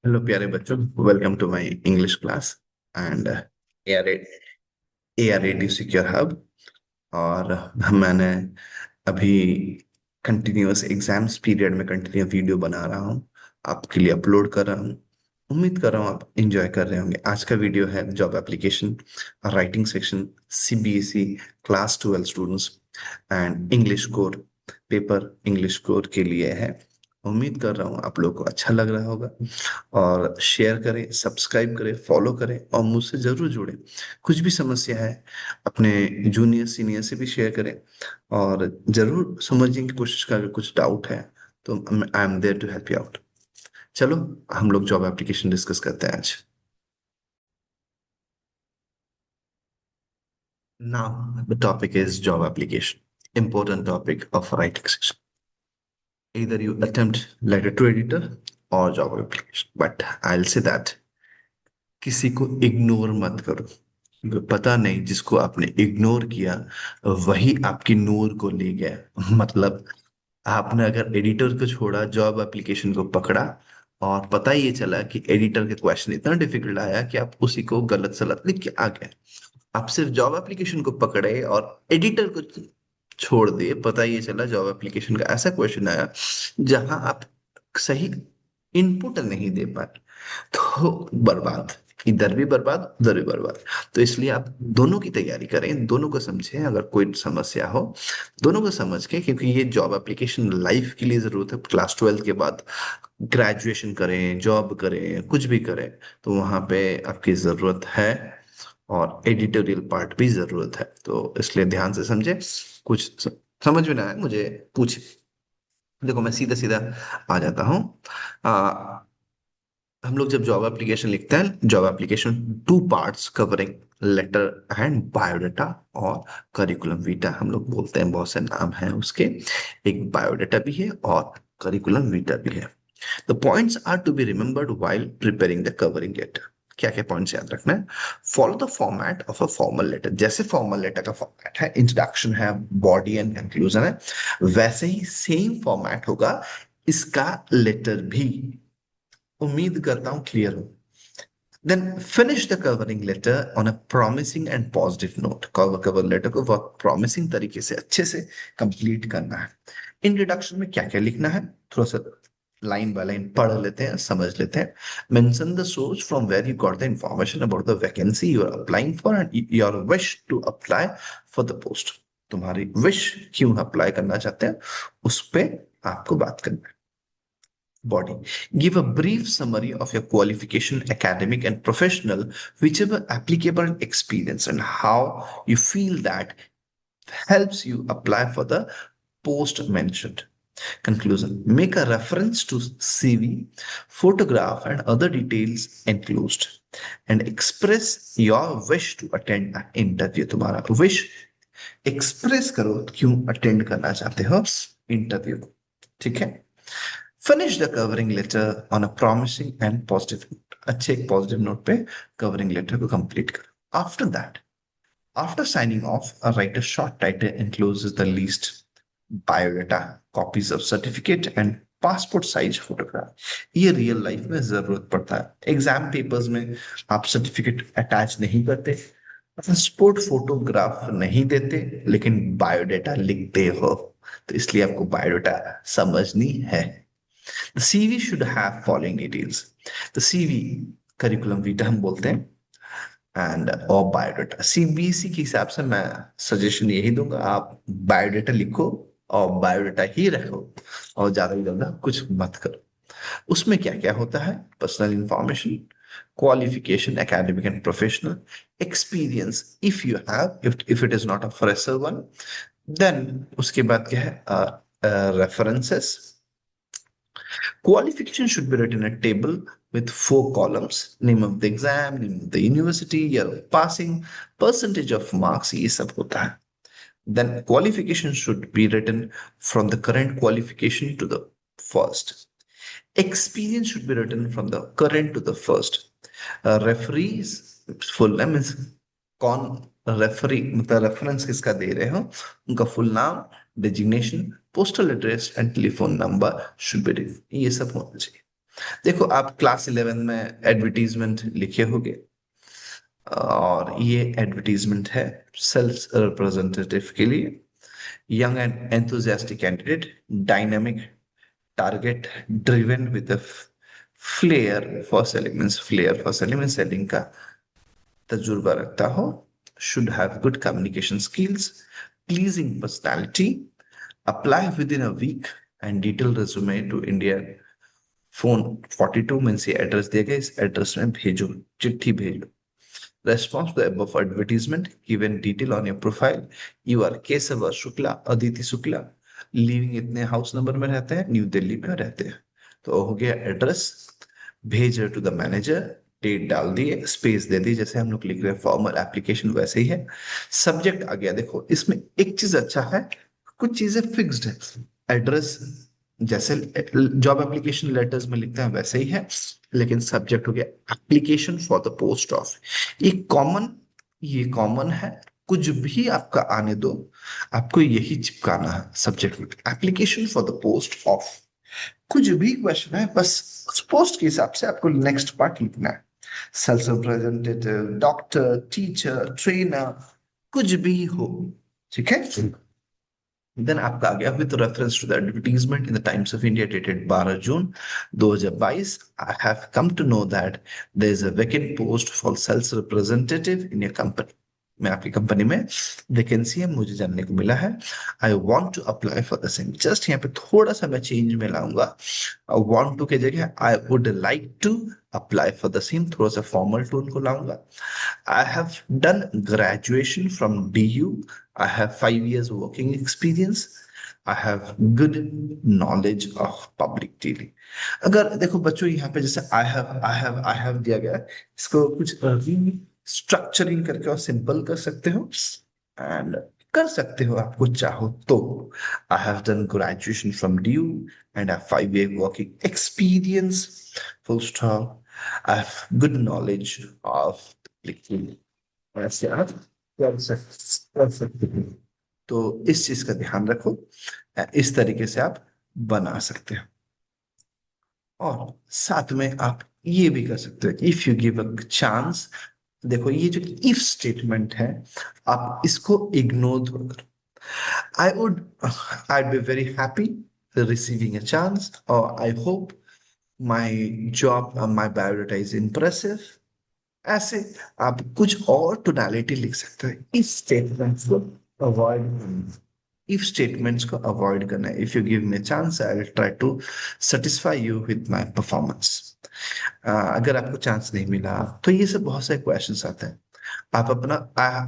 Hello प्यारे बच्चों, welcome to my English class and A R radio secure hub. और मैंने अभी कंटिन्यूअस एग्जाम्स पीरियड में कंटिन्यू वीडियो बना रहा हूँ, आपके लिए अपलोड कर रहा हूँ। उम्मीद कर रहा हूँ आप इंजॉय कर रहे होंगे। आज का वीडियो है job application writing section, CBSE class 12 students and English core paper English core के लिए है। उम्मीद कर रहा हूँ आप लोग को अच्छा लग रहा होगा। और शेयर करें, सब्सक्राइब करें, फॉलो करें और मुझसे जरूर जुड़ें। कुछ भी समस्या है अपने जूनियर सीनियर से भी शेयर करें और जरूर समझने की कोशिश करें। अगर कुछ डाउट है तो I am there to help you out. चलो हम लोग जॉब एप्लीकेशन डिस्कस करते हैं आज। Now the topic is job application, important topic of writing section. Either you attempt letter to editor or job application, but I'll say that किसी को ignore मत करो। पता नहीं जिसको आपने इग्नोर किया वही आपकी नूर को ले गया। मतलब आपने अगर एडिटर को छोड़ा, जॉब एप्लीकेशन को पकड़ा और पता ये चला कि एडिटर के क्वेश्चन इतना डिफिकल्ट आया कि आप उसी को गलत सलत लिख के आ गए। आप सिर्फ जॉब एप्लीकेशन को पकड़े और एडिटर को छोड़ दिए, पता ये चला जॉब एप्लीकेशन का ऐसा क्वेश्चन आया जहां आप सही इनपुट नहीं दे पाए, तो बर्बाद। इधर भी बर्बाद, उधर भी बर्बाद। तो इसलिए आप दोनों की तैयारी करें, दोनों को समझें। अगर कोई समस्या हो दोनों को समझ के, क्योंकि ये जॉब एप्लीकेशन लाइफ के लिए जरूरत है। क्लास 12 के बाद ग्रेजुएशन करें, जॉब करें, कुछ भी करें तो वहां पे आपकी जरूरत है और एडिटोरियल पार्ट भी जरूरत है। तो इसलिए ध्यान से समझे। कुछ समझ में ना आए मुझे पूछे। देखो मैं सीधा सीधा आ जाता हूँ। हम लोग जब जॉब एप्लीकेशन लिखते हैं, job application two parts covering letter and biodata और करिकुलम वीटा हम लोग बोलते हैं। बहुत से नाम हैं उसके। एक बायोडाटा भी है और करिकुलम वीटा भी है। The points are to be remembered while preparing the covering letter. क्या क्या पॉइंट्स याद रखना है? Follow the format of a formal letter. जैसे फॉर्मल लेटर का फॉर्मेट है, इंट्रोडक्शन है, बॉडी एंड कंक्लूजन है, वैसे ही सेम फॉर्मेट होगा इसका लेटर भी। उम्मीद करता हूं क्लियर हो। Then finish the covering letter on a promising and positive note. Cover letter को बहुत प्रॉमिसिंग तरीके से अच्छे से कंप्लीट करना है। इंट्रोडक्शन में क्या क्या लिखना है, थोड़ा सा लाइन बाय लाइन पढ़ लेते हैं, समझ लेते हैं। Mention the source from where you got the information about the vacancy you are applying for and your wish to apply for the post. तुम्हारी विश क्यों अप्लाई करना चाहते हैं उस पे आपको बात करना है। Body. Give a brief summary of your qualification, academic and professional, whichever applicable experience, and how you feel that helps you apply for the post mentioned. Conclusion. Make a reference to CV, photograph, and other details enclosed, and express your wish to attend an interview. तुम्हारा wish express करो, क्यों attend करना चाहते हो interview को। ठीक है। Finish the covering letter on a promising and positive note. अच्छे एक पॉजिटिव नोट पे कवरिंग लेटर को कंप्लीट करो। After that, after signing off, write a short title encloses the least biodata, copies of certificate and passport size photograph. ये real life में जरूरत पड़ता है। एग्जाम पेपर्स में आप सर्टिफिकेट अटैच नहीं करते, पासपोर्ट फोटोग्राफ नहीं देते, लेकिन बायोडाटा लिखते हो। तो इसलिए आपको बायोडाटा समझनी है। The CV should have following details. The CV curriculum vitae हम बोलते हैं एंड और बायोडाटा। सीबीएसई के हिसाब से मैं सजेशन यही दूंगा, आप बायोडाटा लिखो और बायोडाटा ही रखो और ज्यादा कुछ मत करो। उसमें क्या क्या होता है? Personal information, qualification academic and professional, experience if you have, if it is not a fresher one. Then उसके बाद क्या है? References. Qualification should be written in a table with 4 columns: name of the exam, name of the university, year of passing, percentage of marks, ये सब होता है। Then qualification should be written from the current qualification to the first. Experience should be written from the current to the first. Referees full name is कौन referee, मतलब reference किसका दे रहे हो, उनका फुल नाम, designation, postal address and telephone number should be. ये सब होना चाहिए। देखो आप क्लास 11 में एडवर्टीजमेंट लिखे होगे, और ये एडवर्टीजमेंट है सेल्स रिप्रेजेंटेटिव के लिए। Young and enthusiastic candidate, dynamic, target driven with flare for selling, means flare for selling, means selling का तजुर्बा रखता हो, should have good communication skills, pleasing personality, apply within a week, and detailed resume to India phone 42 में से address दिया गया, इस address में भेजो, चिट्ठी भेजो। Response to above advertisement, given detail on your profile, you are Keshav Shukla, Aditi Shukla, living इतने हाउस नंबर में रहते हैं, न्यू दिल्ली में रहते हैं। तो हो गया एड्रेस, भेज टू द मैनेजर, डेट डाल दिए, स्पेस दे दी, जैसे हम लोग लिख रहे हैं फॉर्मल एप्लीकेशन वैसे ही है। सब्जेक्ट आ गया, देखो इसमें एक चीज अच्छा है, कुछ चीजें फिक्स्ड है। एड्रेस जैसे जॉब एप्लीकेशन लेटर्स में लिखते हैं वैसे ही है, लेकिन सब्जेक्ट हो गया application for the post of. ये कॉमन है, कुछ भी आपका आने दो, आपको यही चिपकाना है सब्जेक्ट में, application for the post of. कुछ भी क्वेश्चन है, बस उस पोस्ट के हिसाब से आपको नेक्स्ट पार्ट लिखना है। Sales representative, doctor, teacher, trainer, कुछ भी हो, ठीक है। देन आपका आ गया with reference to the advertisement in the Times of India dated 12 June 2022, I have come to know that there is a vacant post for sales representative in your company. मैं आपकी कंपनी में vacancy है, मुझे जानने को मिला है। I want to apply for the same. Just यहाँ पे थोड़ा सा मैं चेंज में लाऊंगा, वांट टू के जगह I would like to apply for the same, थोड़ा सा फॉर्मल टोन को लाऊंगा। I have done graduation from DU. I have 5 years working experience. I have good knowledge of public dealing. अगर देखो बच्चों यहाँ पे जैसे I have दिया गया है, इसको कुछ स्ट्रक्चरिंग करके और सिंपल कर सकते हो, एंड कर सकते हो आपको चाहो तो। I have done graduation from DU and I have 5 year working experience. Full stop. I have good knowledge of लिखिए, ऐसे आप कर सकते हैं। तो इस चीज का ध्यान रखो, इस तरीके से आप बना सकते हो। और साथ में आप ये भी कर सकते हो, if you give a chance. देखो ये जो इफ स्टेटमेंट है, आप इसको इग्नोर करो। I would I be very happy receiving a chance, और I hope my job my biodata is impressive. ऐसे आप कुछ और टोनालिटी लिख सकते हैं। इफ स्टेटमेंट्स को अवॉइड करना है। If you give me chance I will try to satisfy you with my performance. अगर आपको चांस नहीं मिला तो ये सब बहुत सारे क्वेश्चंस आते हैं। आप अपना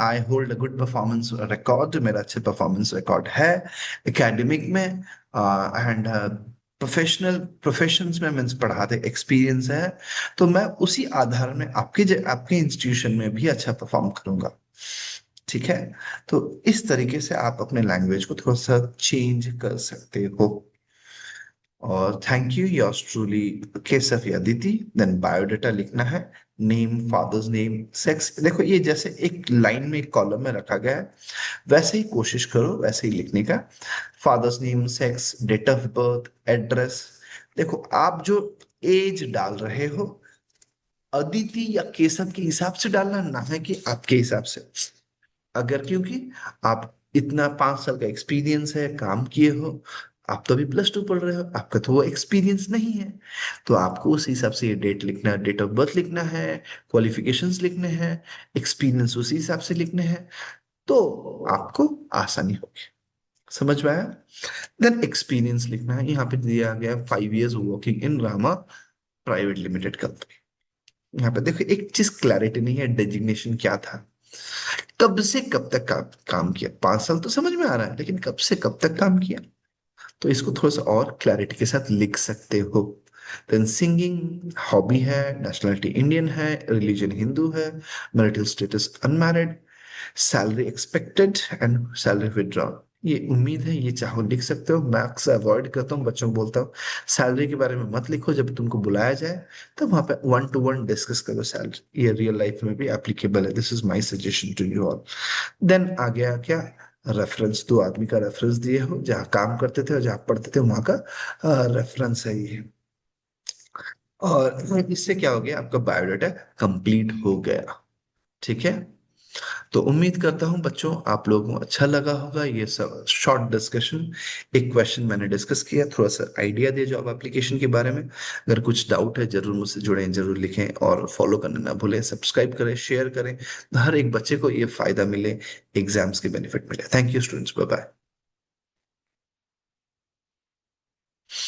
I hold a good performance record, मेरा अच्छा परफॉर्मेंस रिकॉर्ड है एकेडमिक में, एंड प्रोफेशंस में मीन्स पढ़ाते एक्सपीरियंस है, तो मैं उसी आधार में आपके इंस्टीट्यूशन में भी अच्छा परफॉर्म करूंगा, ठीक है। तो इस तरीके से आप अपने लैंग्वेज को थोड़ा सा चेंज कर सकते हो। और थैंक यू, योर्स ट्रूली केसफ अदिति। देन बायोडाटा लिखना है, नेम, फादर्स नेम, सेक्स। देखो ये जैसे एक लाइन में एक कॉलम में रखा गया है, वैसे ही कोशिश करो वैसे ही लिखने का। Father's name, sex, date of birth, address. देखो आप जो एज डाल रहे हो अदिति या केसव के हिसाब से डालना, ना है कि आपके हिसाब से। अगर क्योंकि आप इतना 5 साल का एक्सपीरियंस है, काम किए हो, आप तो अभी +2 पढ़ रहे हो, आपका तो वो एक्सपीरियंस नहीं है। तो आपको उस हिसाब से ये डेट लिखना है, डेट ऑफ बर्थ लिखना है, क्वालिफिकेशंस लिखने हैं, एक्सपीरियंस उसी हिसाब से लिखने हैं, तो आपको आसानी होगी। समझ में आया? देन एक्सपीरियंस लिखना है, यहाँ पे दिया गया 5 years working in Rama private limited company. यहाँ पे देखो एक चीज क्लैरिटी नहीं है, डेजिग्नेशन क्या था, कब से कब तक काम किया। 5 साल तो समझ में आ रहा है, लेकिन कब से कब तक काम किया, तो इसको थोड़ा सा और क्लैरिटी के साथ लिख सकते हो। देन सिंगिंग हॉबी है, नेशनलिटी इंडियन है, रिलीजन हिंदू है, marital status unmarried, salary expected and salary withdrawal. ये उम्मीद है, ये चाहो लिख सकते हो। मैं अक्सर अवॉइड करता हूँ, बच्चों को बोलता हूँ सैलरी के बारे में मत लिखो, जब तुमको बुलाया जाए तब वहां पे 1 to 1 डिस्कस करो सैलरी। ये रियल लाइफ में भी एप्लीकेबल है, this is my suggestion to you all. Then आ गया क्या, रेफरेंस, 2 आदमी का रेफरेंस दिए हो, जहाँ काम करते थे और जहाँ पढ़ते थे वहां का रेफरेंस है ये। और इससे क्या हो गया, आपका बायोडाटा कंप्लीट हो गया। ठीक है। तो उम्मीद करता हूँ बच्चों आप लोगों को अच्छा लगा होगा ये सब शॉर्ट डिस्कशन। एक क्वेश्चन मैंने डिस्कस किया, थोड़ा सा आइडिया दिया जॉब एप्लीकेशन के बारे में। अगर कुछ डाउट है जरूर मुझसे जुड़ें, जरूर लिखें और फॉलो करना ना भूलें, सब्सक्राइब करें, शेयर करें, हर एक बच्चे को ये फायदा मिले, एग्जाम्स के बेनिफिट मिले। Thank you students, bye bye.